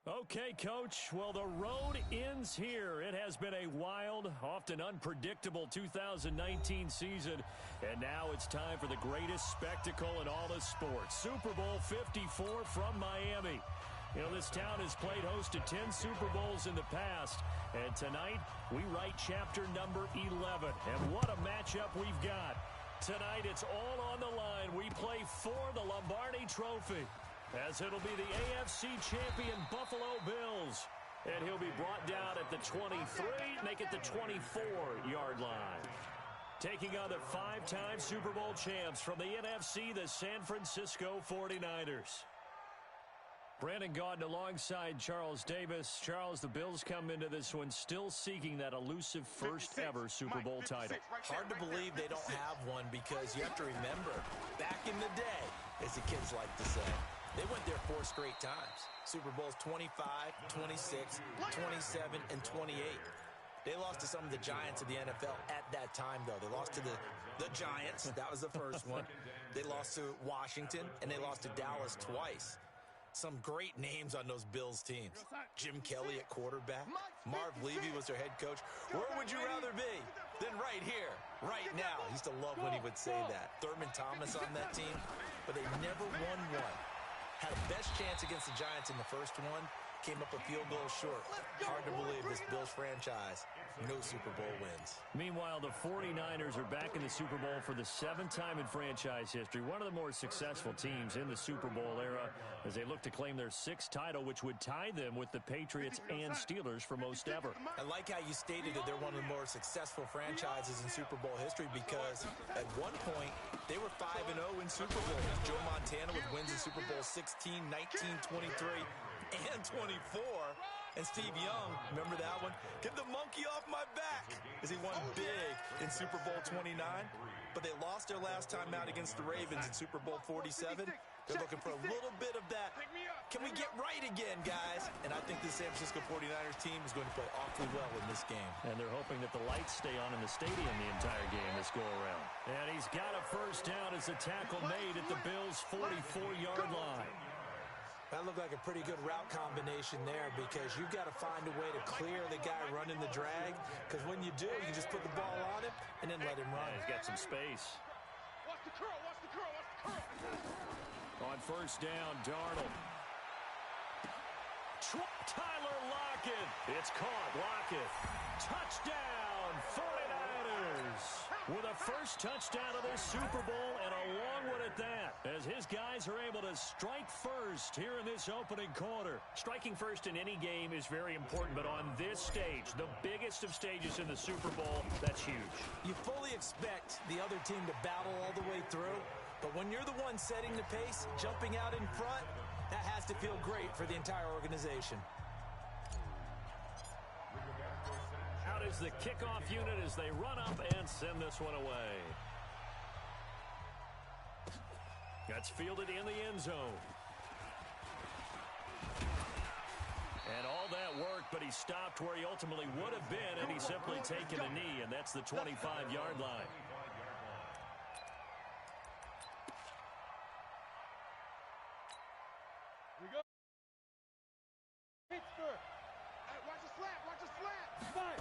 Okay, Coach. Well, the road ends here. It has been a wild, often unpredictable 2019 season. And now it's time for the greatest spectacle in all of sports. Super Bowl 54 from Miami. You know, this town has played host to 10 Super Bowls in the past. And tonight, we write chapter number 11. And what a matchup we've got. Tonight, it's all on the line. We play for the Lombardi Trophy, as it'll be the AFC champion Buffalo Bills. And he'll be brought down at the 23, make it the 24-yard line. Taking on the five-time Super Bowl champs from the NFC, the San Francisco 49ers. Brandon Gaudin alongside Charles Davis. Charles, the Bills come into this one still seeking that elusive first-ever Super Bowl title. Hard to believe they don't have one, because you have to remember, back in the day, as the kids like to say, they went there 4 straight times. Super Bowls 25, 26, 27, and 28. They lost to some of the giants of the NFL at that time, though. They lost to the Giants. That was the first one. They lost to Washington, and they lost to Dallas twice. Some great names on those Bills teams. Jim Kelly at quarterback. Marv Levy was their head coach. Where would you rather be than right here, right now? He used to love when he would say that. Thurman Thomas on that team, but they never won one. Had a best chance against the Giants in the first one. Came up a field goal short. Hard to believe this Bills franchise, no Super Bowl wins. Meanwhile, the 49ers are back in the Super Bowl for the 7th time in franchise history. One of the more successful teams in the Super Bowl era as they look to claim their 6th title, which would tie them with the Patriots and Steelers for most ever. I like how you stated that they're one of the more successful franchises in Super Bowl history, because at one point, they were 5-0 in Super Bowls. Joe Montana with wins in Super Bowl 16, 19, 23, and 24. And Steve Young, remember that one? Get the monkey off my back, as he won big in Super Bowl 29. But they lost their last time out against the Ravens in Super Bowl 47. They're looking for a little bit of that. Can we get right again, guys? And I think the San Francisco 49ers team is going to play awfully well in this game. And they're hoping that the lights stay on in the stadium the entire game this go-around. And he's got a first down as the tackle made at the Bills' 44-yard line. That looked like a pretty good route combination there, because you've got to find a way to clear the guy running the drag, because when you do, you can just put the ball on him and then let him run. Yeah, he's got some space. Watch the curl, watch the curl, watch the curl. On first down, Darnold. Tyler Lockett. It's caught. Lockett. Touchdown, 49ers. With a first touchdown of this Super Bowl, and a long one at that, as his guys are able to strike first here in this opening quarter. Striking first in any game is very important, but on this stage, the biggest of stages in the Super Bowl, that's huge. You fully expect the other team to battle all the way through, but when you're the one setting the pace, jumping out in front, that has to feel great for the entire organization. Out is the kickoff unit as they run up and send this one away. That's fielded in the end zone. And all that work, but he stopped where he ultimately would have been, and he's simply taken a knee, and that's the 25-yard line. Here we go. Pittsburgh. Watch the slant, watch the slant.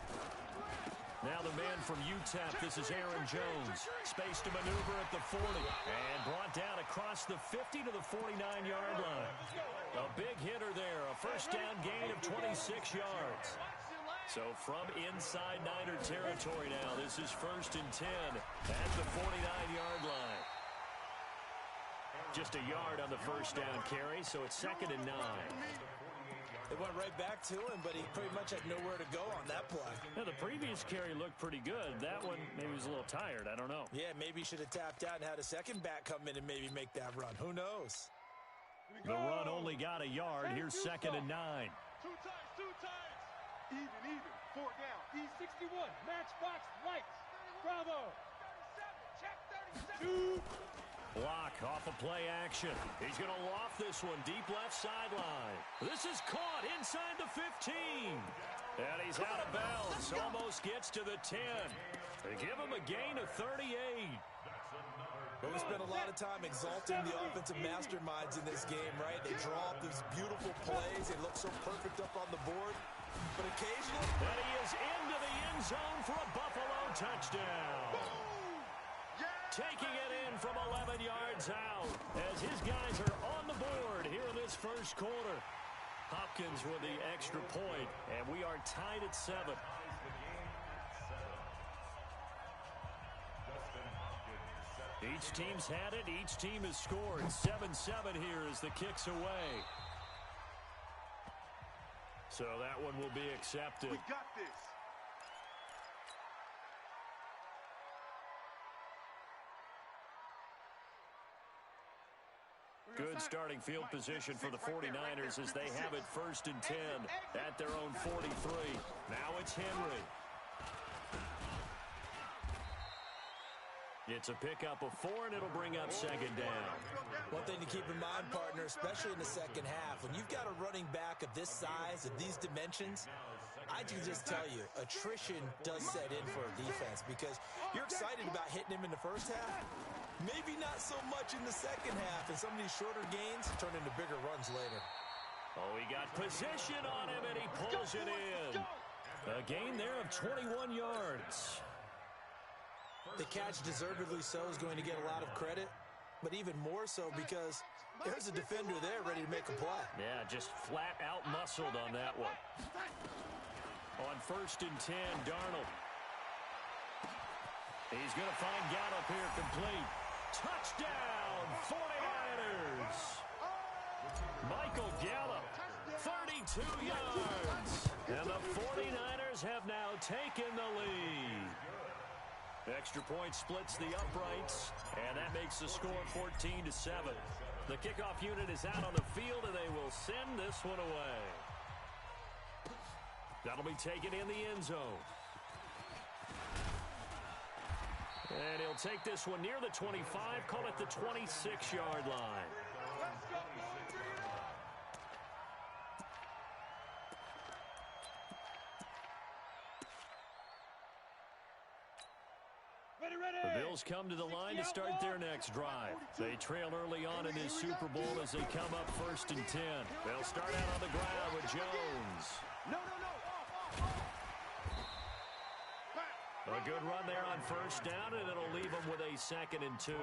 Now the man from UTEP, this is Aaron Jones. Space to maneuver at the 40. And brought down across the 50 to the 49-yard line. A big hitter there, a first down gain of 26 yards. So from inside Niner territory now, this is 1st and 10 at the 49-yard line. Just a yard on the first down carry, so it's 2nd and 9. They went right back to him, but he pretty much had nowhere to go on that play. Now, the previous carry looked pretty good. That one, maybe he was a little tired. I don't know. Yeah, maybe he should have tapped out and had a second back come in and maybe make that run. Who knows? The run only got a yard. Here's 2nd and 9. Two times. Even. 4 down. E61. Matchbox lights. Bravo. 37. Check 37. 2. Block off of play action. He's going to loft this one deep left sideline. This is caught inside the 15. And he's out of bounds. Almost gets to the 10. They give him a gain of 38. The We spend a lot of time exalting the offensive masterminds in this game, right? They draw up these beautiful plays. They look so perfect up on the board. But occasionally... And he is into the end zone for a Buffalo touchdown. Taking it in from 11 yards out as his guys are on the board here in this first quarter. Hopkins with the extra point, and we are tied at 7. Each team's had it. Each team has scored. 7-7 here as the kick's away. So that one will be accepted. We got this. Good starting field position for the 49ers as they have it 1st and 10 at their own 43. Now it's Henry. It's a pickup of 4, and it'll bring up 2nd down. One thing to keep in mind, partner, especially in the second half, when you've got a running back of this size, of these dimensions, I can just tell you, attrition does set in for a defense because you're excited about hitting him in the first half. Maybe not so much in the second half, and some of these shorter gains turn into bigger runs later. Oh, he got position on him, and he pulls it in. A gain there of 21 yards. The catch, deservedly so, is going to get a lot of credit, but even more so because there's a defender there ready to make a play. Yeah, just flat out muscled on that one. On 1st and 10, Darnold. He's going to find Gallup here complete. Touchdown, 49ers. Michael Gallup, 32 yards. And the 49ers have now taken the lead. Extra point splits the uprights, and that makes the score 14-7. The kickoff unit is out on the field, and they will send this one away. That'll be taken in the end zone. And he'll take this one near the 25, call it the 26-yard line. The Bills come to the line to start their next drive. They trail early on in this Super Bowl as they come up 1st and 10. They'll start out on the ground with Jones. A good run there on 1st down, and it'll leave them with a 2nd and 2.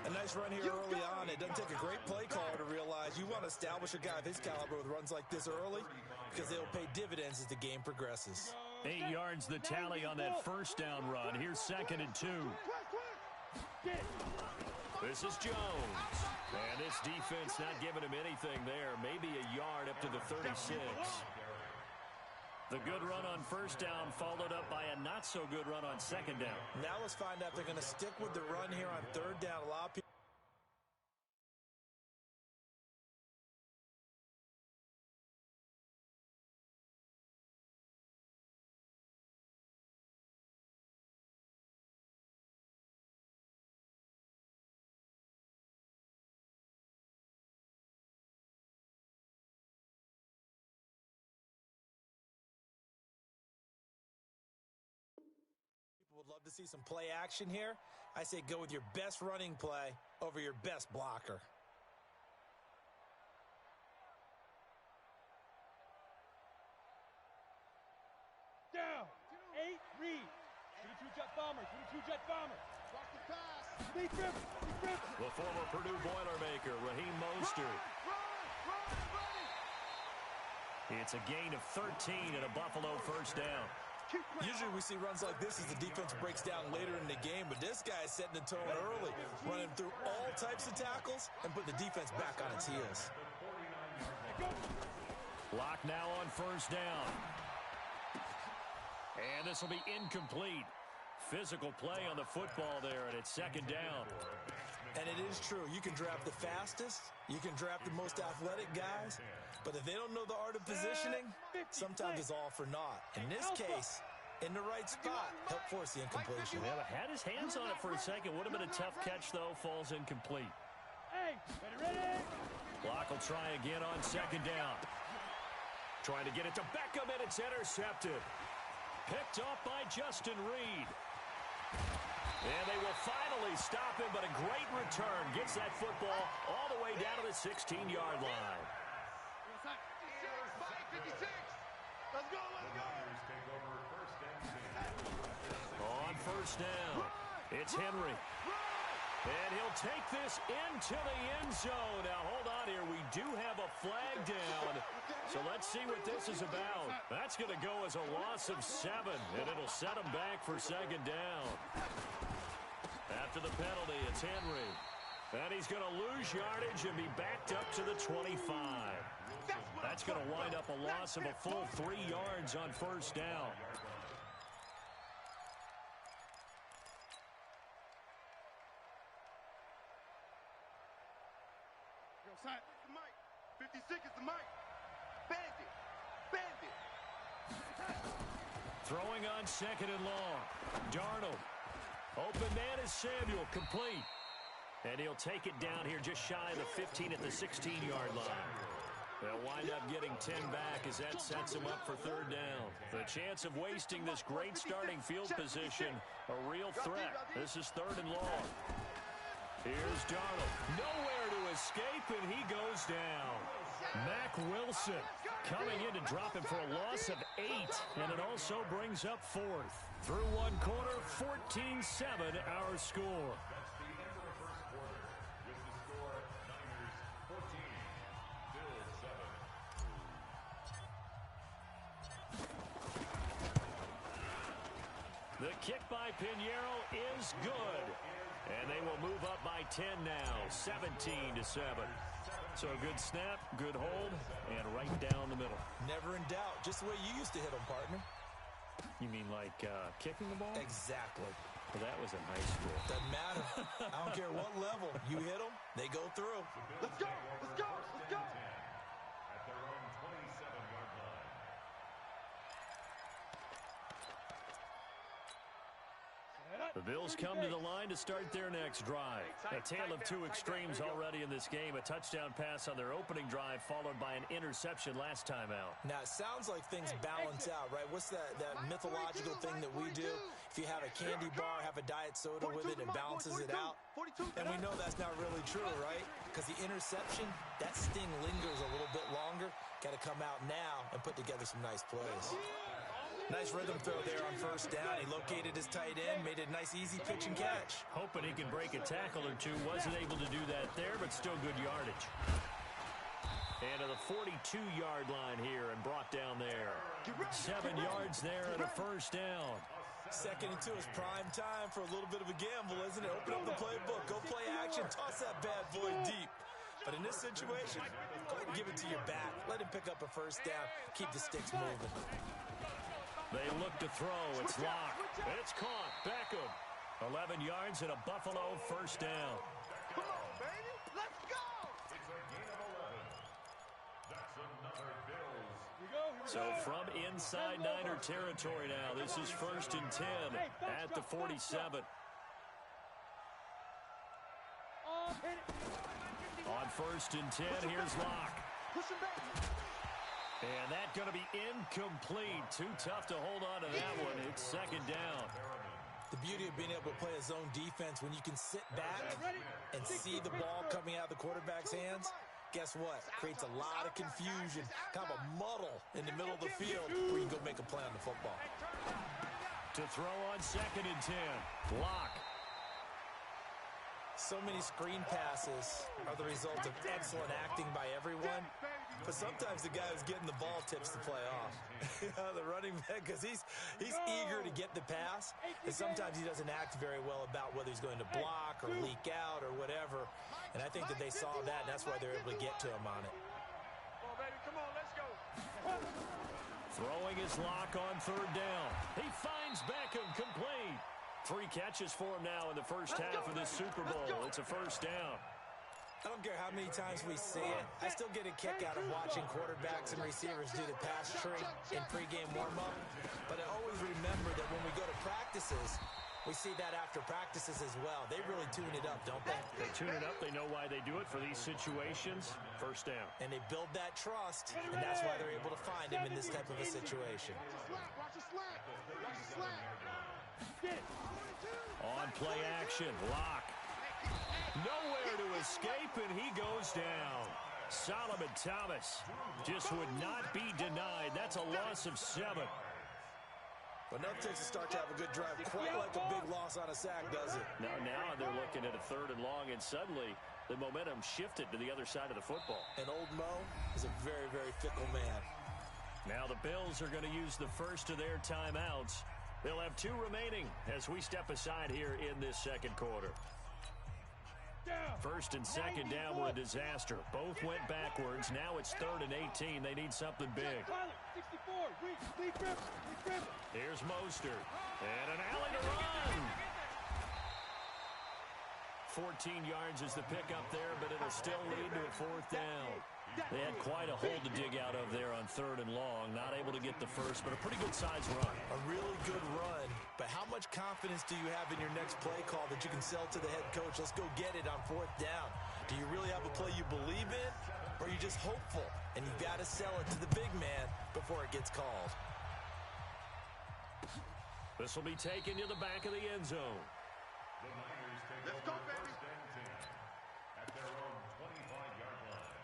A nice run here early on. It doesn't take a great play caller to realize you want to establish a guy of his caliber with runs like this early because they'll pay dividends as the game progresses. 8 yards the tally on that 1st down run. Here's 2nd and 2. This is Jones. And this defense not giving him anything there. Maybe a yard up to the 36. The good run on 1st down followed up by a not-so-good run on 2nd down. Now let's find out if they're going to stick with the run here on 3rd down. A lot of people... would love to see some play action here. I say go with your best running play over your best blocker. Down. 8, read. 22 jet bomber. 22 jet bomber. Watch the pass. Deep rip. The former Purdue Boilermaker, Raheem Mostert. It's a gain of 13 and a Buffalo 1st down. Usually we see runs like this as the defense breaks down later in the game, but this guy is setting the tone early, running through all types of tackles and putting the defense back on its heels. Lock now on 1st down. And this will be incomplete. Physical play on the football there, and it's 2nd down. And it is true. You can draft the fastest, you can draft the most athletic guys, but if they don't know the art of positioning, sometimes it's all for naught. In this case, in the right spot, help force the incompletion. Yeah, had his hands on it for a second. Would have been a tough catch, though. Falls incomplete. Hey, ready? Block will try again on 2nd down. Trying to get it to Beckham, and it's intercepted. Picked off by Justin Reed. And they will finally stop him, but a great return. Gets that football all the way down to the 16-yard line. Let's go. On first down, it's Henry. And he'll take this into the end zone. Now, hold on here. We do have a flag down. So let's see what this is about. That's going to go as a loss of 7, and it'll set him back for second down. After the penalty, it's Henry. And he's going to lose yardage and be backed up to the 25. That's going to wind up a loss of a full 3 yards on first down. Yo, 56 is the mic. Bandit. Throwing on second and long. Darnold. Open man is Samuel. Complete. And he'll take it down here just shy of the 15 at the 16-yard line. They'll wind up getting 10 back as that sets him up for third down. The chance of wasting this great starting field position, a real threat. This is third and long. Here's Darnold. Nowhere to escape, and he goes down. Mack Wilson coming in to drop him for a loss of 8, and it also brings up fourth. Through one quarter, 14-7 our score. The kick by Pinheiro is good. And they will move up by 10 now, 17-7. So a good snap, good hold, and right down the middle. Never in doubt. Just the way you used to hit them, partner. You mean like kicking the ball? Exactly. Well, that was in high school. Doesn't matter. I don't care what level. You hit them, they go through. Let's go. At their own 27-yard line. The Bills come to the line to start their next drive. A tale of two extremes already in this game. A touchdown pass on their opening drive, followed by an interception last time out. Now, it sounds like things balance out, right? What's that mythological thing that we do? If you have a candy bar, have a diet soda with it, and balances it out. And we know that's not really true, right? Because the interception, that sting lingers a little bit longer. Got to come out now and put together some nice plays. Nice rhythm throw there on first down. He located his tight end, made it a nice, easy pitch and catch. Hoping he can break a tackle or two. Wasn't able to do that there, but still good yardage. And to the 42-yard line here and brought down there. 7 yards there and a first down. Second and 2 is prime time for a little bit of a gamble, isn't it? Open up the playbook, go play action, toss that bad boy deep. But in this situation, go ahead and give it to your back. Let him pick up a first down. Keep the sticks moving. They look to throw. It's locked. It's caught. Beckham. 11 yards and a Buffalo first down. Come on, baby. Let's go. It's a gain of 11. That's another Bills. So from inside Niner territory now, this is first and 10 at the 47. On first and 10, here's Locke. Push him back. And that's going to be incomplete. Too tough to hold on to that one. It's second down. The beauty of being able to play a zone defense, when you can sit back and see the ball coming out of the quarterback's hands, guess what? Creates a lot of confusion, kind of a muddle in the middle of the field where you can go make a play on the football. To throw on second and 10. Lock. So many screen passes are the result of excellent acting by everyone. But sometimes the guy who's getting the ball tips the play off. The running back, because he's eager to get the pass. And sometimes he doesn't act very well about whether he's going to block or leak out or whatever. And I think that they saw that, and that's why they're able to get to him on it. Come on, let's go. Throwing his Lock on third down. He finds Beckham complete. 3 catches for him now in the first half of this Super Bowl. It's a first down. I don't care how many times we see it. I still get a kick out of watching quarterbacks and receivers do the pass tree in pregame warm-up. But I always remember that when we go to practices, we see that after practices as well. They really tune it up, don't they? They tune it up. They know why they do it for these situations. First down. And they build that trust, and that's why they're able to find him in this type of a situation. Watch the slack. On play action, Lock. Nowhere to escape, and he goes down. Solomon Thomas just would not be denied. That's a loss of 7. But nothing takes a start to have a good drive quite like a big loss on a sack, does it? Now they're looking at a 3rd and long, and suddenly the momentum shifted to the other side of the football. And old Mo is a very, very fickle man. Now the Bills are going to use the first of their timeouts. They'll have 2 remaining as we step aside here in this second quarter. First and second down were a disaster. Both went backwards. Now it's 3rd and 18. They need something big. Here's Mostert. And an alley to run. 14 yards is the pickup there, but it'll still lead to a 4th down. They had quite a hole to dig out of there on 3rd and long. Not able to get the first, but a pretty good size run. A really good run. But how much confidence do you have in your next play call that you can sell to the head coach? Let's go get it on 4th down. Do you really have a play you believe in? Or are you just hopeful? And you've got to sell it to the big man before it gets called. This will be taken to the back of the end zone. The Niners take over first and 10 at their own 25-yard line.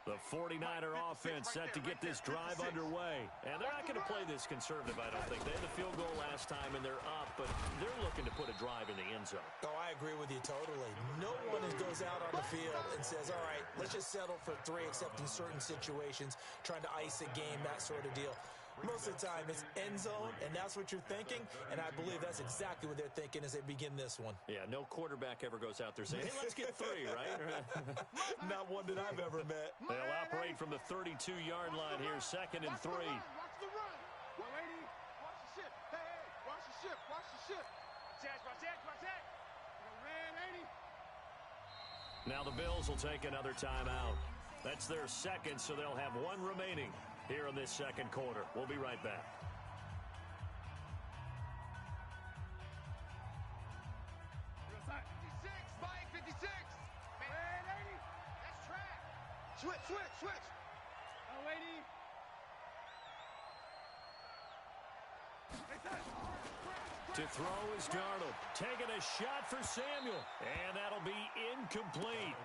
The 49er offense set to get this drive underway. And they're not going to play this conservative, I don't think. They had a field goal last time, and they're up, but they're looking to put a drive in the end zone. Oh, I agree with you totally. No one goes out on the field and says, all right, let's just settle for 3, except in certain situations, trying to ice a game, that sort of deal. Most of the time, it's end zone, and that's what you're thinking, and I believe that's exactly what they're thinking as they begin this one. Yeah, no quarterback ever goes out there saying, hey, let's get 3, right? Not one that I've ever met. They'll operate from the 32-yard line here, 2nd and 3. Watch the run. 180. Watch the ship. Hey, watch the ship. Watch the ship. Watch that. Ran 80. Now the Bills will take another timeout. That's their second, so they'll have 1 remaining here in this second quarter. We'll be right back. Switch. Oh, 80. To throw is Darnold. Taking a shot for Samuel. And that'll be incomplete.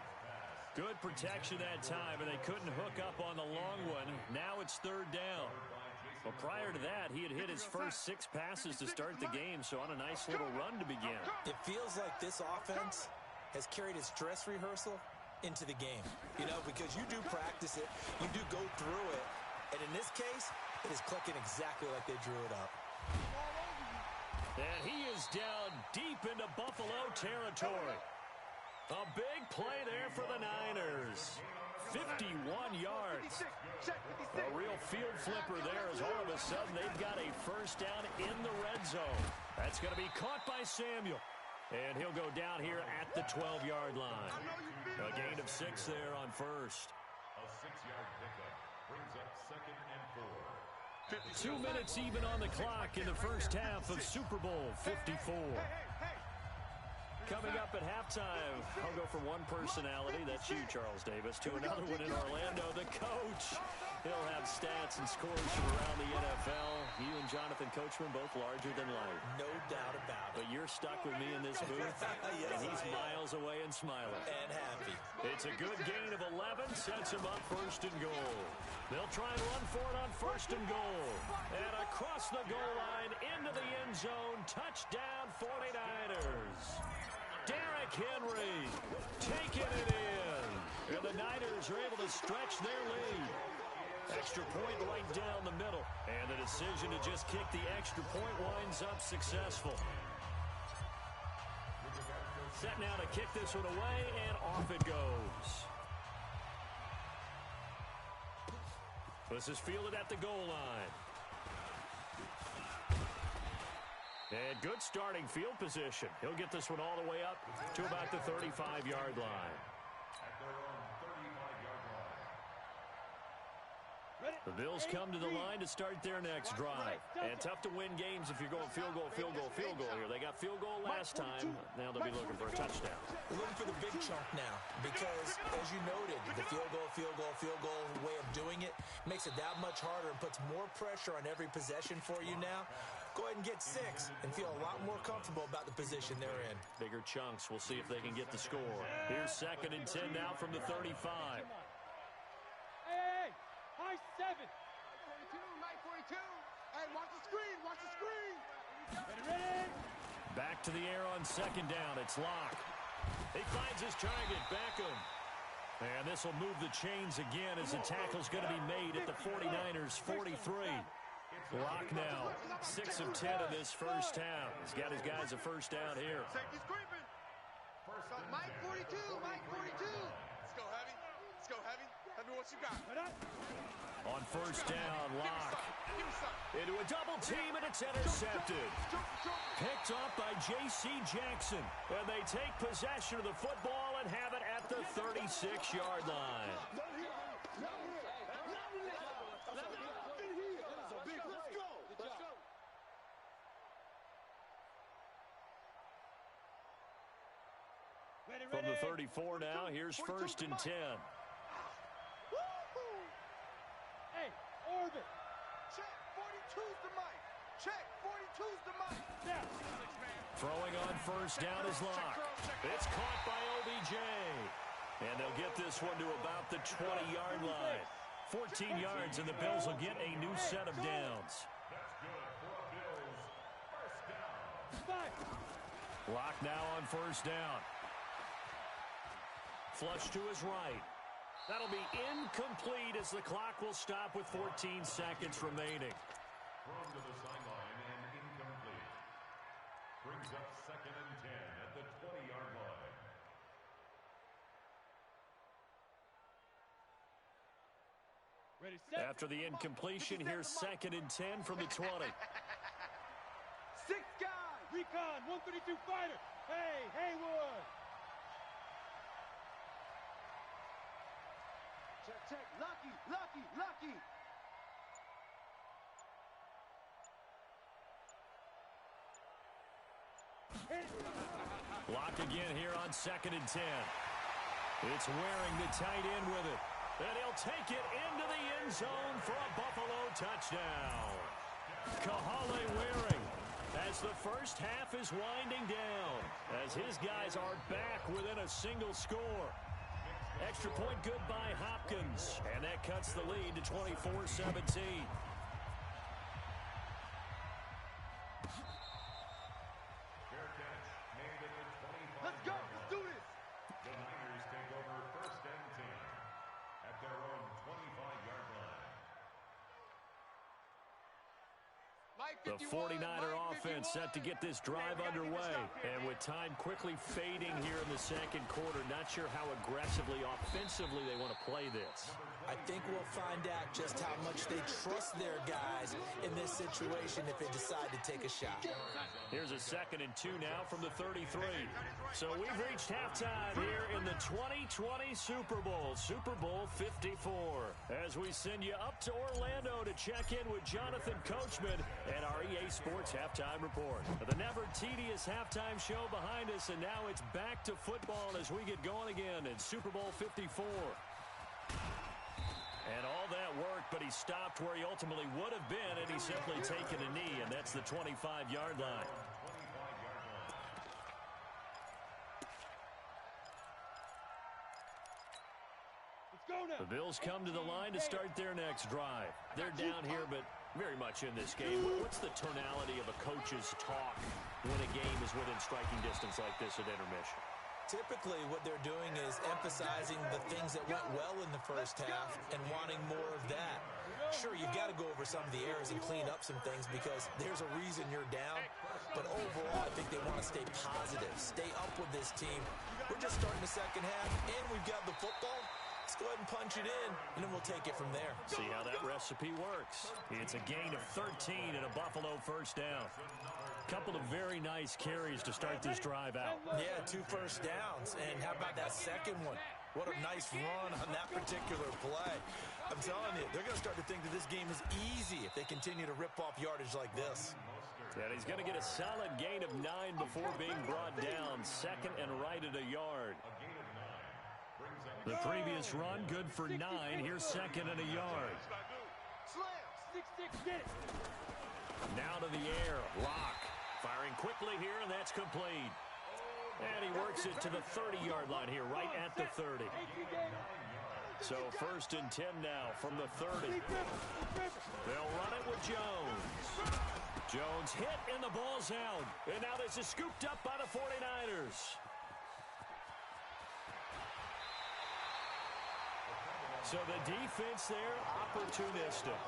Good protection that time, and they couldn't hook up on the long one. Now it's 3rd down. Well, prior to that, he had hit his first 6 passes to start the game, so on a nice little run to begin. It feels like this offense has carried its dress rehearsal into the game. You know, because you do practice it, you do go through it, and in this case, it is clicking exactly like they drew it up. And he is down deep into Buffalo territory. A big play there for the Niners. 51 yards. A real field flipper there as all of a sudden they've got a first down in the red zone. That's going to be caught by Samuel. And he'll go down here at the 12-yard line. A gain of 6 there on first. A 6-yard pickup brings up 2nd and 4. 2 minutes even on the clock in the first half of Super Bowl 54. Coming up at halftime, I'll go from one personality, that's you, Charles Davis, to another one in Orlando, the coach. He'll have stats and scores from around the NFL. You and Jonathan Coachman both larger than life. No doubt about it. But you're stuck with me in this booth, Yes, and he's I am. miles away and smiling. And happy. It's a good gain of 11, sets him up 1st and goal. They'll try and run for it on 1st and goal. And across the goal line, into the end zone, touchdown 49ers. Derrick Henry taking it in. And the Niners are able to stretch their lead. Extra point right down the middle. And the decision to just kick the extra point winds up successful. Set now to kick this one away, and off it goes. This is fielded at the goal line. And good starting field position. He'll get this one all the way up to about the 35-yard line. At their own 35-yard line. The Bills come to the line to start their next drive. And tough to win games if you're going field goal here. They got field goal last time. Now they'll be looking for a touchdown. We're looking for the big chunk now because, as you noted, the field goal way of doing it, makes it that much harder and puts more pressure on every possession for you now. Go ahead and get 6 and feel a lot more comfortable about the position they're in. Bigger chunks. We'll see if they can get the score. Here's 2nd and 10 now from the 35. Hey, high 7. 42. Hey, watch the screen. Watch the screen. Ready. Back to the air on 2nd down. It's Locke. He finds his target, Beckham. And this will move the chains again as the tackle's going to be made at the 49ers' 43. Locke now 6 of 10 in this first half. He's got his guys a first down here. Safety's creeping. Mike 42. Mike 42. Let's go, Heavy. Let's go, Heavy. Heavy, what you got? On first down, Locke into a double team, and it's intercepted. Picked up by J.C. Jackson. And they take possession of the football and have it at the 36-yard line. From the 34 now, here's 1st and 10. Hey, orbit. Check, 42's the mic. Check, 42's the mic. Now. Throwing on first down is Locke. It's caught by OBJ. And they'll get this one to about the 20-yard line. 14 yards, and the Bills will get a new set of downs. Locke now on first down. Flush to his right. That'll be incomplete as the clock will stop with 14 seconds remaining. Thrown to the sideline and incomplete. Brings up 2nd and 10 at the 20-yard line. Ready, set. After the incompletion, here's 2nd and 10 from the 20. 6 guys. Recon, 132 fighter. Hey, Haywood. Check. Lucky. Locke again here on 2nd and 10. It's Waring, the tight end, with it. And he'll take it into the end zone for a Buffalo touchdown. Kahale Waring as the first half is winding down, as his guys are back within a single score. Extra point good by Hopkins, and that cuts the lead to 24-17. Let's go. Let's do this. The Niners take over 1st and 10 at their own 25-yard line. The 49er offense set to get this drive underway. And with time quickly fading here in the second quarter, not sure how aggressively, offensively they want to play this. I think we'll find out just how much they trust their guys in this situation if they decide to take a shot. Here's a 2nd and 2 now from the 33. So we've reached halftime here in the 2020 Super Bowl, Super Bowl 54. As we send you up to Orlando to check in with Jonathan Coachman and our EA Sports Halftime Report. The never tedious halftime show behind us, and now it's back to football as we get going again in Super Bowl 54. And all that worked, but he stopped where he ultimately would have been, and he's simply taken a knee, and that's the 25-yard line. The Bills come to the line to start their next drive. They're down here, but very much in this game. What's the tonality of a coach's talk when a game is within striking distance like this at intermission? Typically, what they're doing is emphasizing the things that went well in the first half and wanting more of that. Sure, you've got to go over some of the errors and clean up some things because there's a reason you're down. But overall, I think they want to stay positive, stay up with this team. We're just starting the second half, and we've got the football. Let's go ahead and punch it in, and then we'll take it from there. See how that recipe works. It's a gain of 13 and a Buffalo first down. Couple of very nice carries to start this drive out. Yeah, 2 first downs. And how about that second one? What a nice run on that particular play. I'm telling you, they're going to start to think that this game is easy if they continue to rip off yardage like this. And he's going to get a solid gain of 9 before being brought down. 2nd and right at a yard. A gain of 9 brings up The previous run, good for 9. Here's second and a yard. Now to the air. Lock. Firing quickly here, and that's complete. And he works it to the 30-yard line here, right at the 30. So first and 10 now from the 30. They'll run it with Jones. Jones hit, and the ball's out. And now this is scooped up by the 49ers. So the defense there, opportunistic.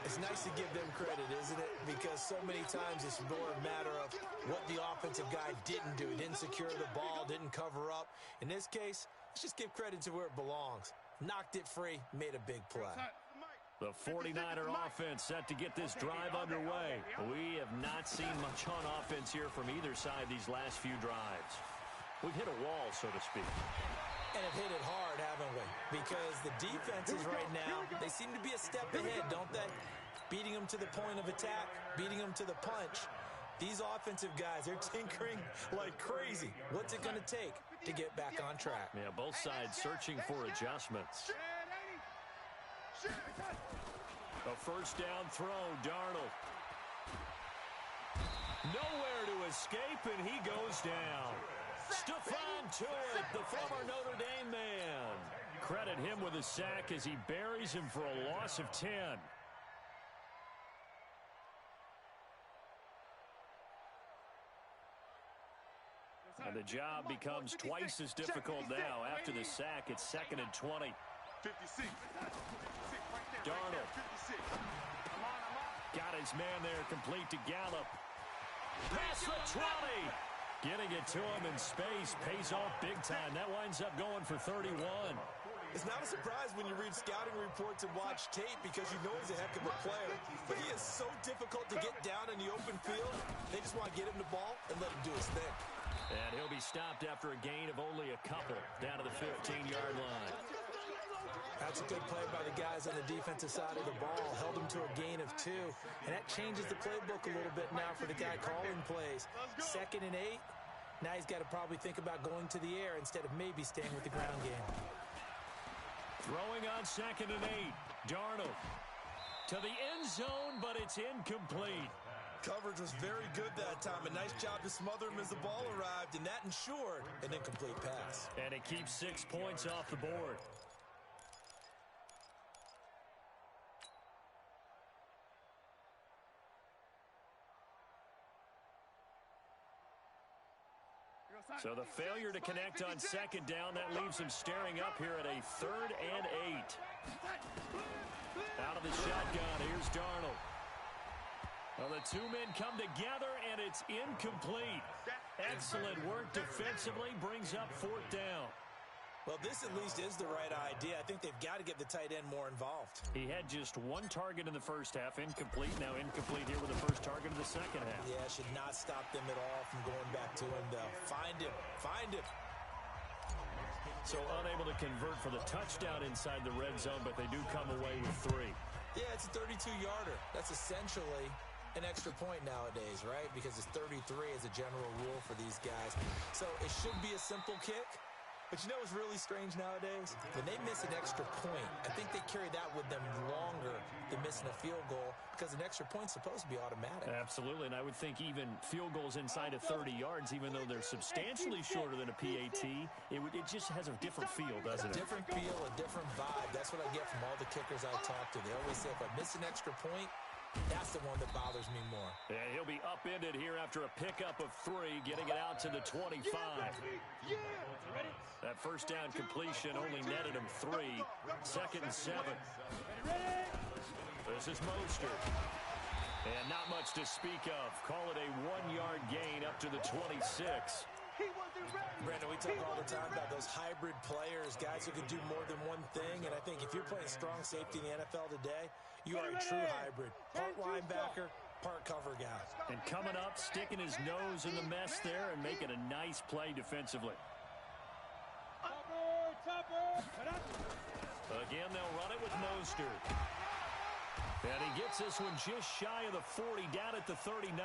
It's nice to give them credit, isn't it? Because so many times it's more a matter of what the offensive guy didn't do. He didn't secure the ball, didn't cover up. In this case, let's just give credit to where it belongs. Knocked it free, made a big play. The 49er offense set to get this drive underway. We have not seen much on offense here from either side these last few drives. We've hit a wall, so to speak. And have hit it hard, haven't we? Because the defenses right now, they seem to be a step ahead, don't they? Beating them to the point of attack, beating them to the punch. These offensive guys, they're tinkering like crazy. What's it going to take to get back on track? Yeah, both sides searching for adjustments. A first down throw, Darnold. Nowhere to escape, and he goes down. Stephon Tuitt, the former Notre Dame man. Credit him with a sack as he buries him for a loss of 10. And the job becomes twice as difficult now. After the sack, it's second and 20. 56. Darnold. Got his man there, complete to Gallup. Past the 20. Getting it to him in space pays off big time. That winds up going for 31. It's not a surprise when you read scouting reports and watch tape because you know he's a heck of a player. But he is so difficult to get down in the open field. They just want to get him the ball and let him do his thing. And he'll be stopped after a gain of only a couple down to the 15-yard line. That's a good play by the guys on the defensive side of the ball. Held him to a gain of 2. And that changes the playbook a little bit now for the guy calling plays. Second and 8. Now he's got to probably think about going to the air instead of maybe staying with the ground game. Throwing on second and 8. Darnold to the end zone, but it's incomplete. Coverage was very good that time. A nice job to smother him as the ball arrived, and that ensured an incomplete pass. And it keeps 6 points off the board. So the failure to connect on second down, that leaves him staring up here at a 3rd and 8. Out of the shotgun, here's Darnold. Well, the two men come together, and it's incomplete. Excellent work defensively, brings up 4th down. Well, this at least is the right idea. I think they've got to get the tight end more involved. He had just 1 target in the first half, incomplete. Now incomplete here with the first target of the second half. Yeah, should not stop them at all from going back to him, though. Find him. Find him. So unable to convert for the touchdown inside the red zone, but they do come away with 3. Yeah, it's a 32-yarder. That's essentially an extra point nowadays, right? Because it's 33 as a general rule for these guys. So it should be a simple kick. But you know what's really strange nowadays? When they miss an extra point, I think they carry that with them longer than missing a field goal because an extra point's supposed to be automatic. Absolutely, and I would think even field goals inside of 30 yards, even though they're substantially shorter than a PAT, it just has a different feel, doesn't it? A different feel, a different vibe. That's what I get from all the kickers I talk to. They always say if I miss an extra point, that's the one that bothers me more. And he'll be upended here after a pickup of 3, getting it out to the 25. That first down completion only netted him 3. 2nd and 7. This is Mostert. And not much to speak of. Call it a 1-yard gain up to the 26. Brandon, we talk all the time about those hybrid players, guys who can do more than one thing. And I think if you're playing strong safety in the NFL today, you are a true hybrid. Part linebacker, part cover guy. And coming up, sticking his nose in the mess there and making a nice play defensively. Again, they'll run it with Mostert. And he gets this one just shy of the 40, down at the 39.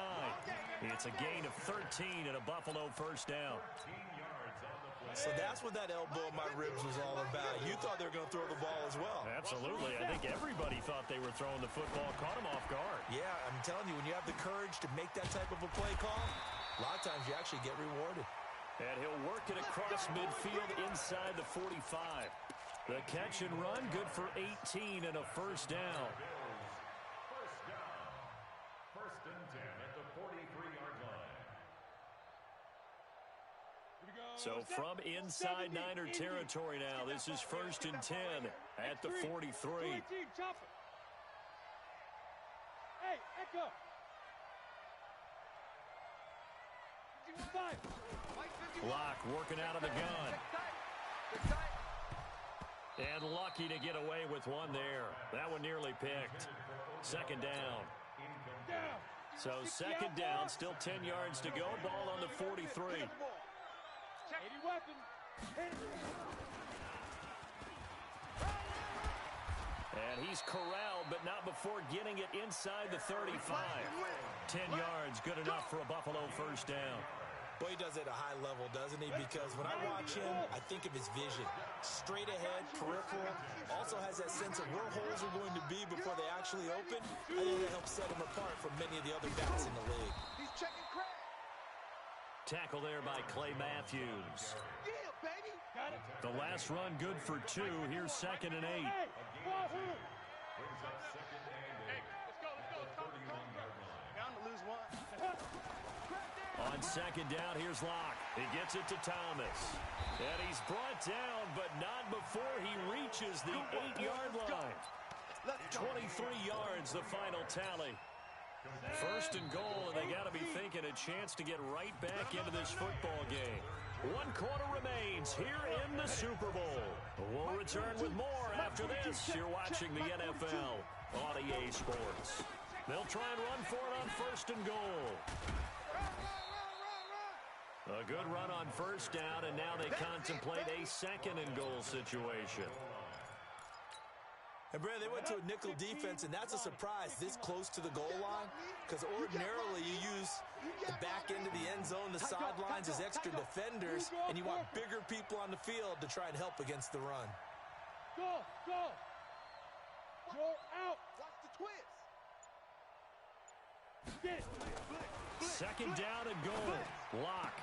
It's a gain of 13 and a Buffalo first down. So that's what that elbow in my ribs was all about. You thought they were going to throw the ball as well. Absolutely. I think everybody thought they were throwing the football. Caught him off guard. Yeah, I'm telling you, when you have the courage to make that type of a play call, a lot of times you actually get rewarded. And he'll work it across midfield inside the 45. The catch and run, good for 18 and a first down. First down. First and 10 at the 43-yard line. So from inside Niner territory now, this is first and 10 at the 43. Hey, Echo. Locke working out of the gun. And lucky to get away with one there. That one nearly picked. Second down. So second down, still 10 yards to go. Ball on the 43. And he's corralled, but not before getting it inside the 35. 10 yards, good enough for a Buffalo first down. Boy, he does it at a high level, doesn't he? Because when I watch him, I think of his vision. Straight ahead, peripheral. Also has that sense of where holes are going to be before they actually open. I think that helps set him apart from many of the other backs in the league. He's checking crack. Tackle there by Clay Matthews. Yeah, baby. Got it. The last run good for 2. Here's second and 8. Brings up second and 8. Let's go. 31-yard line. Down to lose one. On second down, here's Locke. He gets it to Thomas. And he's brought down, but not before he reaches the 8-yard line. 23 yards, the final tally. First and goal, and they got to be thinking a chance to get right back into this football game. 1 quarter remains here in the Super Bowl. We'll return with more after this. You're watching the NFL on EA Sports. They'll try and run for it on first and goal. A good run on first down, and now they contemplate a second and goal situation. And, Brad, they went to a nickel defense, and that's a surprise this close to the goal line, because ordinarily you use the back end of the end zone, the sidelines as extra defenders, and you want bigger people on the field to try and help against the run. Go. You're out. Watch the twist. Get it. Second down and goal. Locke.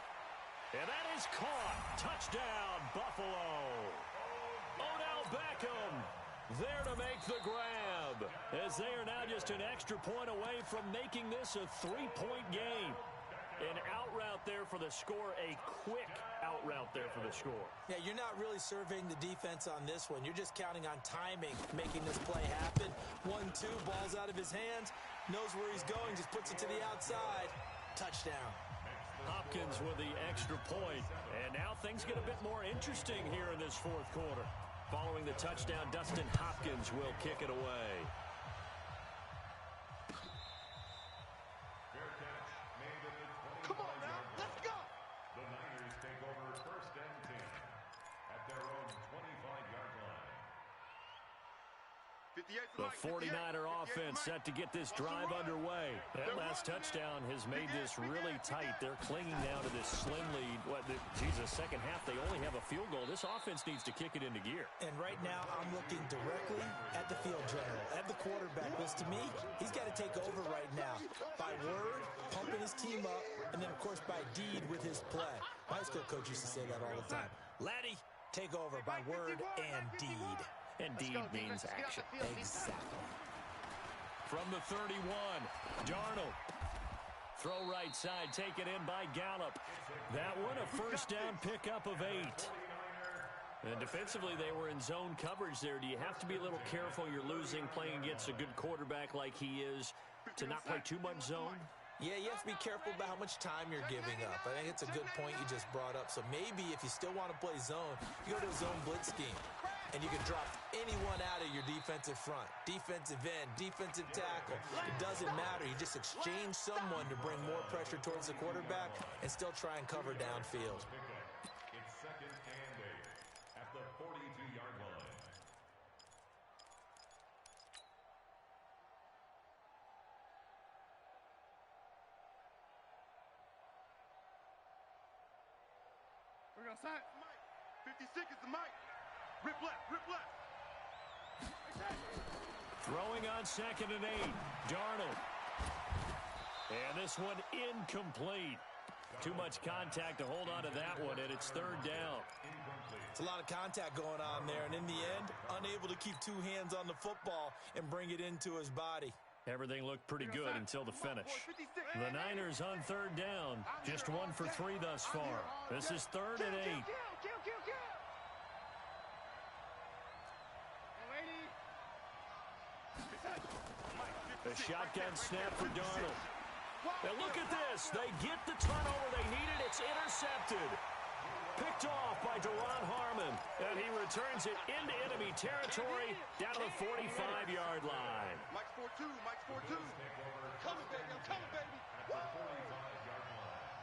And that is caught. Touchdown, Buffalo. Odell Beckham there to make the grab, as they are now just an extra point away from making this a 3-point game. An out route there for the score, a quick out route there for the score. Yeah, you're not really surveying the defense on this one. You're just counting on timing, making this play happen. 1-2, ball's out of his hands, knows where he's going, just puts it to the outside. Touchdown. Hopkins with the extra point. And now things get a bit more interesting here in this fourth quarter. Following the touchdown, Dustin Hopkins will kick it away. Fair catch made at the 25-yard Come on now, let's go. The Niners take over first and 10 at their own 25-yard line. 58 The 49er offense set to get this drive underway. That last touchdown has made this really tight. They're clinging now to this slim lead. Second half, they only have a field goal. This offense needs to kick it into gear. And right now, I'm looking directly at the field general, at the quarterback. Because to me, he's got to take over right now. By word, pumping his team up, and then, of course, by deed with his play. My high school coach used to say that all the time. Laddie, take over by word and deed. And deed means action. Exactly. From the 31, Darnold. Throw right side, taken in by Gallup. That one, a first down pickup of 8. And defensively, they were in zone coverage there. Do you have to be a little careful? You're losing, playing against a good quarterback like he is, to not play too much zone? Yeah, you have to be careful about how much time you're giving up. I think it's a good point you just brought up. So maybe if you still want to play zone, you go to a zone blitz scheme. And you can drop anyone out of your defensive front. Defensive end, defensive tackle. It doesn't matter. You just exchange someone to bring more pressure towards the quarterback and still try and cover downfield. It's second and 8 at the 42-yard line. We're going to sign. Mike. 50 seconds to Mike. Rip left, rip left. Throwing on 2nd and 8. Darnold. And this one incomplete. Too much contact to hold on to that one, and it's 3rd down. It's a lot of contact going on there, and in the end, unable to keep 2 hands on the football and bring it into his body. Everything looked pretty good until the finish. The Niners on 3rd down. Just 1 for 3 thus far. This is 3rd and 8. A shotgun snap for Darnold. And look at this. They get the turnover they needed. It's intercepted. Picked off by Deron Harmon. And he returns it into enemy territory down to the 45-yard line. Mike's 4-2, Mike's 4-2. Coming, baby, I'm coming, baby.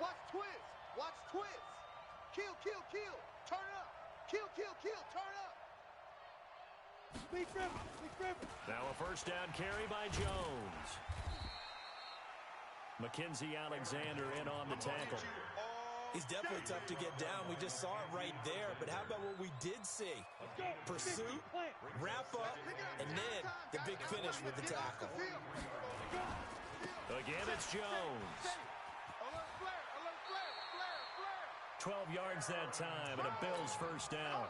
Watch twist, watch twist. Kill, kill, kill. Turn up. Kill, kill, kill. Turn up. Big Griffin. Now a 1st down carry by Jones. Mackenzie Alexander in on the tackle. He's definitely tough to get down. We just saw it right there. But how about what we did see? Pursuit, wrap up, and then the big finish with the tackle. Again, it's Jones. 12 yards that time, and a Bills 1st down.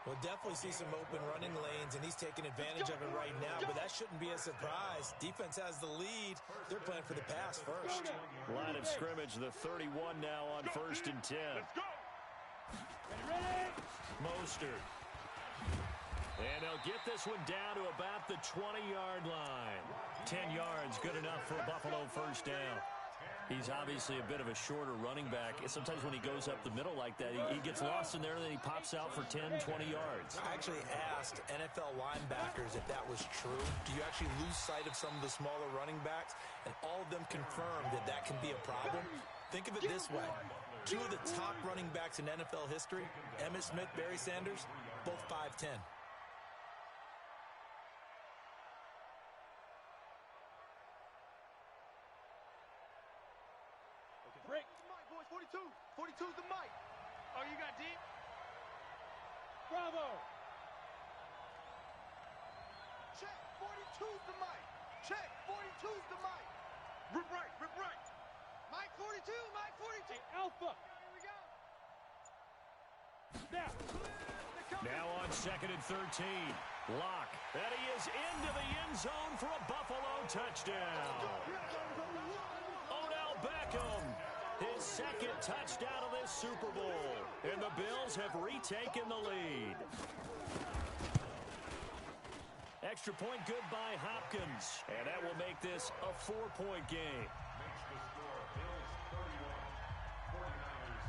We'll definitely see some open running lanes, and he's taking advantage of it right now, but that shouldn't be a surprise. Defense has the lead. They're playing for the pass first. Line of scrimmage, the 31 now on 1st and 10. Mostert. And they'll get this one down to about the 20-yard line. 10 yards, good enough for a Buffalo 1st down. He's obviously a bit of a shorter running back. Sometimes when he goes up the middle like that, he gets lost in there, and then he pops out for 10, 20 yards. I actually asked NFL linebackers if that was true. Do you actually lose sight of some of the smaller running backs? And all of them confirmed that that can be a problem. Think of it this way. 2 of the top running backs in NFL history, Emmitt Smith, Barry Sanders, both 5'10". Break. Mike, boys, 42. 42's the Mike. Oh, you got deep? Bravo. Check. 42's the Mike. Check. 42's the Mike. Rip right. Rip right. Mike 42. Mike 42. Hey, Alpha. Here we go. Now on 2nd and 13. Lock. And he is into the end zone for a Buffalo touchdown. Odell Beckham. His 2nd touchdown of this Super Bowl. And the Bills have retaken the lead. Extra point good by Hopkins. And that will make this a 4-point game. Makes the score Bills 31, 49ers.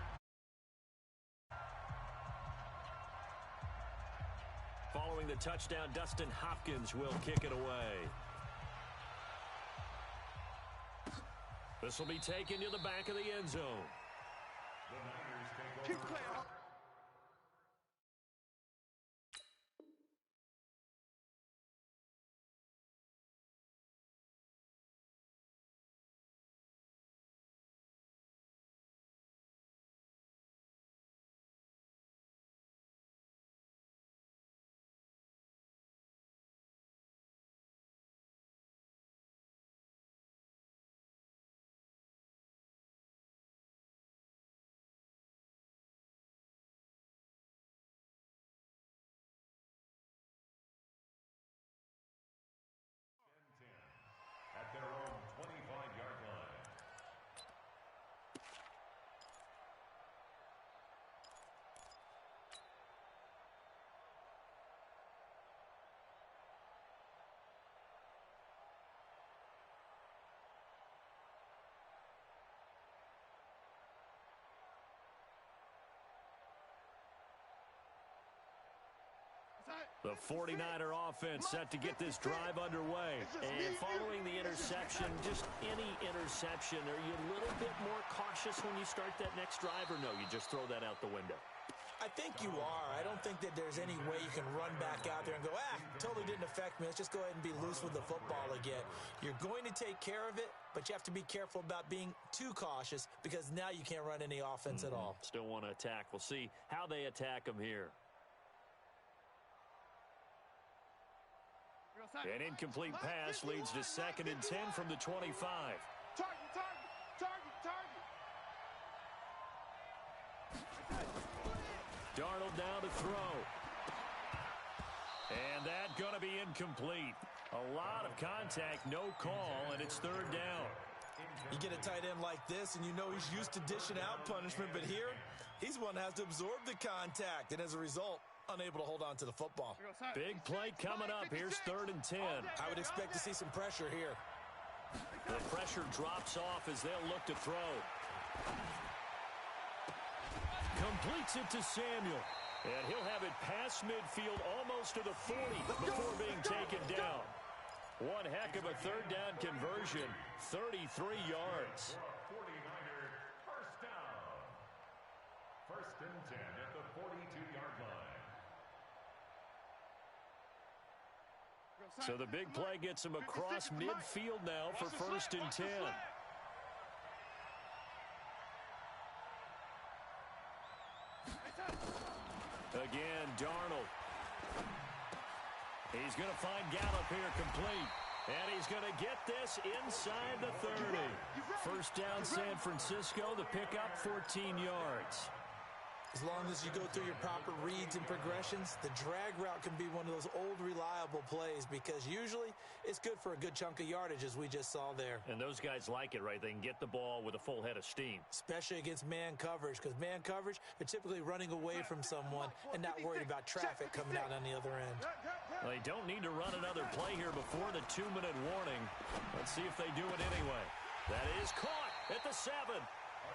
Following the touchdown, Dustin Hopkins will kick it away. This will be taken to the back of the end zone. The Niners take Keep over. playing. At their own 25-yard line. The 49er offense set to get this drive underway. And following the interception, just any interception, are you a little bit more cautious when you start that next drive, or no, you just throw that out the window? I think you are. I don't think that there's any way you can run back out there and go, totally didn't affect me. Let's just go ahead and be loose with the football again. You're going to take care of it, but you have to be careful about being too cautious because now you can't run any offense at all. Still want to attack. We'll see how they attack them here. An incomplete pass leads to 2nd and 10 from the 25. Target. Darnold now to throw. And that going to be incomplete. A lot of contact, no call, and it's 3rd down. You get a tight end like this, and you know he's used to dishing out punishment, but here, he's one that has to absorb the contact, and as a result, unable to hold on to the football. Big play coming up. Here's 3rd and 10. I would expect to see some pressure here. The pressure drops off as they'll look to throw. Completes it to Samuel. And he'll have it past midfield almost to the 40 before being taken down. One heck of a 3rd down conversion. 33 yards. 49er first down. 1st and 10 at the 42-yard line. So the big play gets him across midfield now for 1st and 10. Again, Darnold. He's going to find Gallup here complete. And he's going to get this inside the 30. First down, San Francisco. The pickup, 14 yards. As long as you go through your proper reads and progressions, the drag route can be one of those old reliable plays because usually it's good for a good chunk of yardage as we just saw there. And those guys like it, right? They can get the ball with a full head of steam. Especially against man coverage because man coverage, they're typically running away from someone and not worried about traffic coming out on the other end. They don't need to run another play here before the 2-minute warning. Let's see if they do it anyway. That is caught at the 7.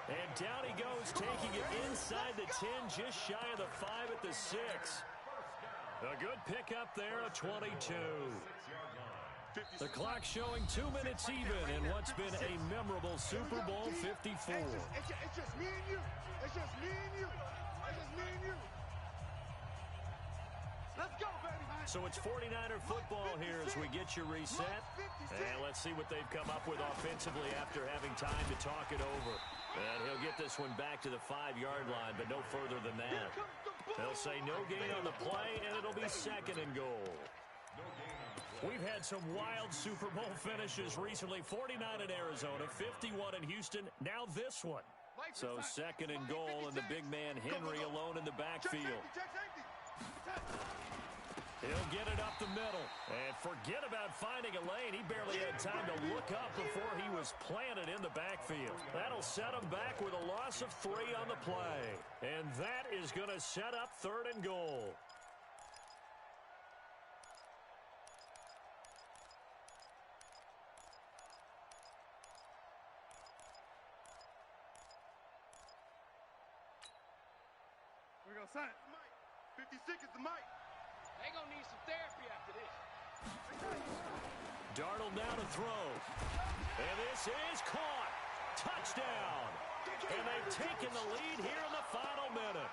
And down he goes, taking it inside the 10, just shy of the 5 at the 6. A good pickup there, a 22. The clock showing 2 minutes even in what's been a memorable Super Bowl 54. It's just me and you. It's just me and you. It's just me and you. Let's go, baby. So it's 49er football here as we get you reset. And let's see what they've come up with offensively after having time to talk it over. And he'll get this one back to the 5-yard line, but no further than that. They'll say no gain on the play, and it'll be 2nd and goal. We've had some wild Super Bowl finishes recently. 49 in Arizona, 51 in Houston, now this one. So 2nd and goal, and the big man Henry alone in the backfield. He'll get it up the middle. And forget about finding a lane. He barely had time to look up before he was planted in the backfield. That'll set him back with a loss of 3 on the play. And that is going to set up 3rd and goal. We're going to sign it. 56 is the mic. They gonna need some therapy after this. Darnold now to throw. And this is caught. Touchdown. And they've taken the lead here in the final minute.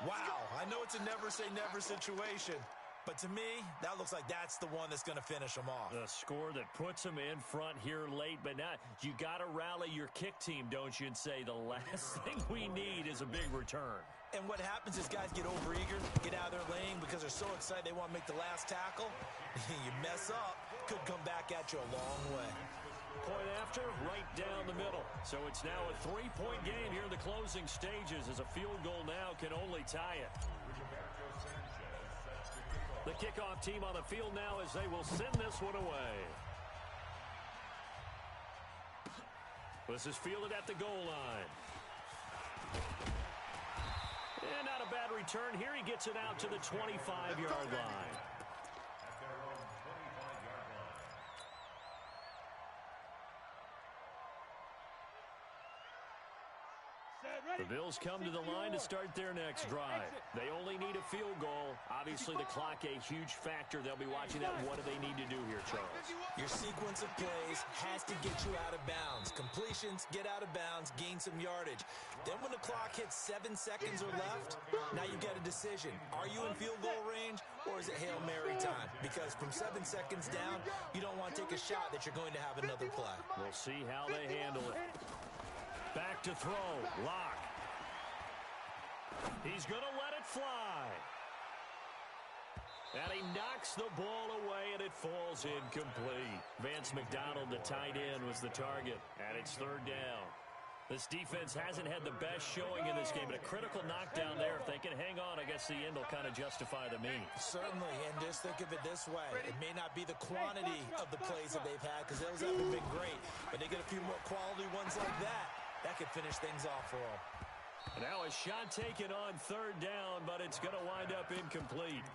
Wow, I know it's a never-say-never situation, but to me, that looks like that's the one that's going to finish them off. The score that puts them in front here late, but now you got to rally your kick team, don't you, and say the last thing we need is a big return. And what happens is guys get overeager, get out of their lane because they're so excited they want to make the last tackle. You mess up, could come back at you a long way. Point after, right down the middle. So it's now a 3-point game here in the closing stages as a field goal now can only tie it. The kickoff team on the field now as they will send this one away. This is fielded at the goal line. And not a bad return here. He gets it out to the 25-yard line. The Bills come to the line to start their next drive. They only need a field goal. Obviously, the clock a huge factor. They'll be watching that. What do they need to do here, Charles? You're Your sequence of plays has to get you out of bounds. Completions, get out of bounds, gain some yardage. Then when the clock hits 7 seconds or left, now you get a decision. Are you in field goal range or is it Hail Mary time? Because from 7 seconds down, you don't want to take a shot that you're going to have another play. We'll see how they handle it. Back to throw. Lock. He's going to let it fly. And he knocks the ball away, and it falls incomplete. Vance McDonald, the tight end, was the target, and it's third down. This defense hasn't had the best showing in this game, but a critical knockdown there. If they can hang on, I guess the end will kind of justify the means. Certainly, and just think of it this way. It may not be the quantity of the plays that they've had, because those haven't been great, but they get a few more quality ones like that. That could finish things off for them. Now a shot taken on third down, but it's going to wind up incomplete.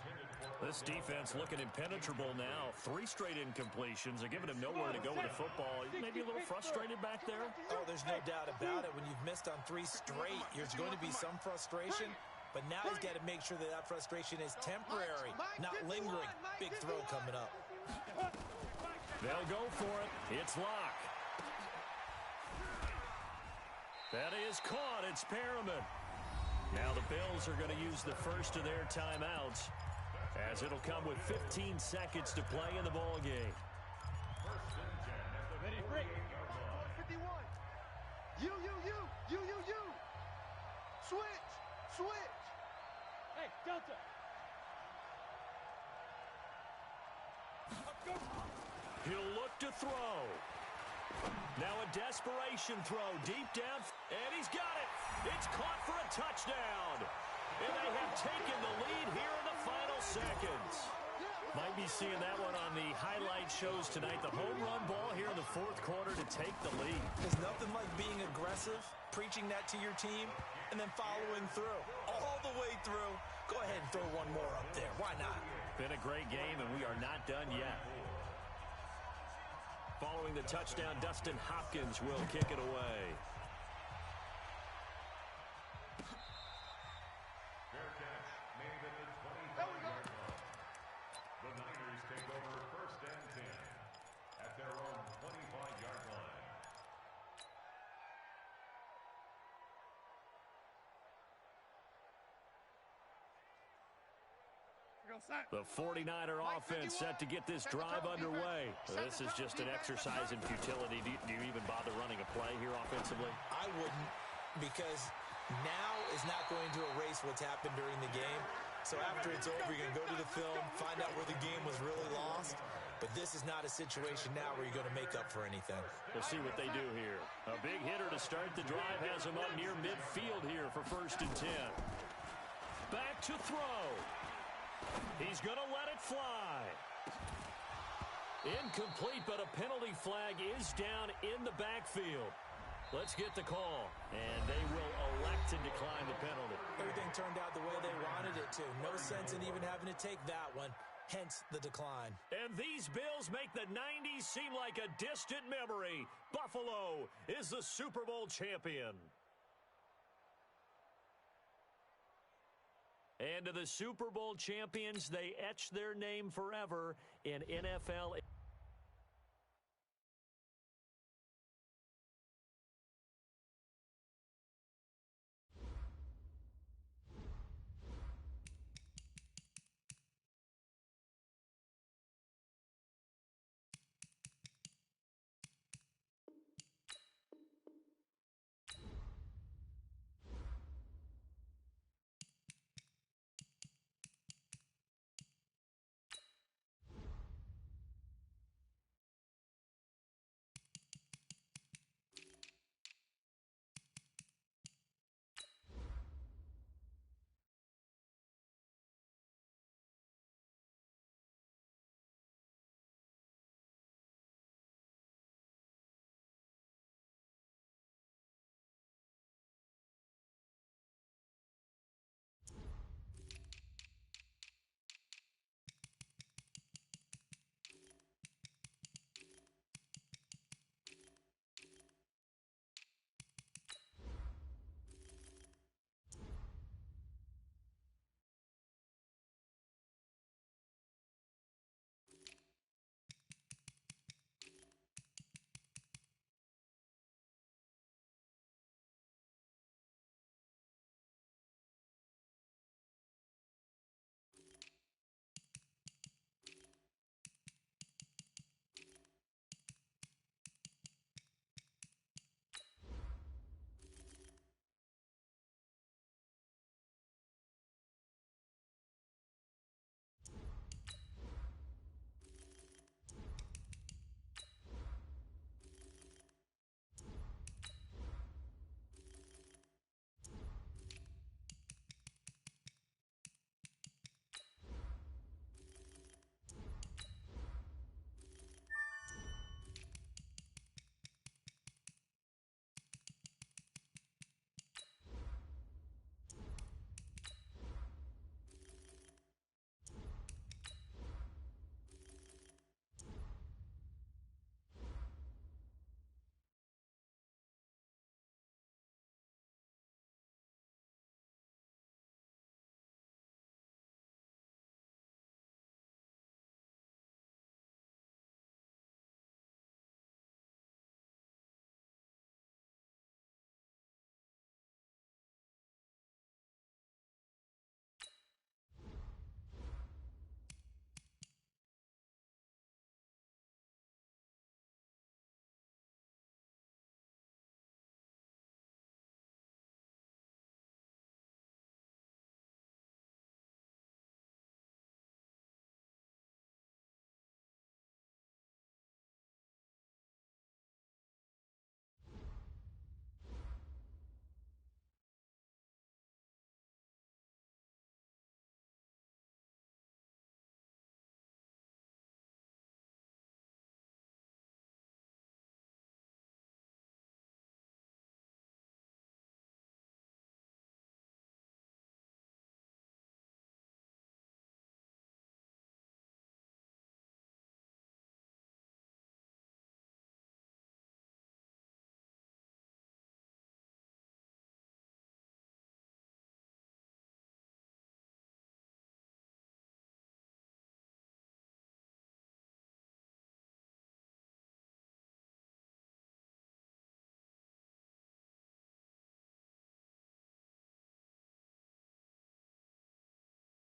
This defense looking impenetrable now. 3 straight incompletions. They're giving him nowhere to go with the football. Maybe a little frustrated back there? Oh, there's no doubt about it. When you've missed on 3 straight, there's going to be some frustration. But now he's got to make sure that that frustration is temporary, not lingering. Big throw coming up. They'll go for it. It's Lock. That is caught. It's Perriman. Now the Bills are going to use the first of their timeouts, as it'll come with 15 seconds to play in the ball game. Ready, break. 51. You. Switch. Hey, Delta. He'll look to throw. Now a desperation throw deep down, and he's got it. It's caught for a touchdown. And they have taken the lead here in the final seconds. Might be seeing that one on the highlight shows tonight. The home run ball here in the fourth quarter to take the lead. There's nothing like being aggressive, preaching that to your team, and then following through. All the way through. Go ahead and throw one more up there. Why not? Been a great game, and we are not done yet. Following the touchdown, Dustin Hopkins will kick it away. Fair catch made at the 25-yard line. The Niners take over first and 10 at their own 25-yard line. The 49er offense set to get this drive underway. This is just an exercise in futility. Do you even bother running a play here offensively? I wouldn't, because now is not going to erase what's happened during the game. So after it's over, you're going to go to the film, find out where the game was really lost. But this is not a situation now where you're going to make up for anything. We'll see what they do here. A big hitter to start the drive has him up near midfield here for first and 10. Back to throw. He's going to let it fly. Incomplete, but a penalty flag is down in the backfield. Let's get the call, and they will elect to decline the penalty. Everything turned out the way they wanted it to. No sense in even having to take that one, hence the decline. And these Bills make the 90s seem like a distant memory. Buffalo is the Super Bowl champion. And to the Super Bowl champions, they etch their name forever in NFL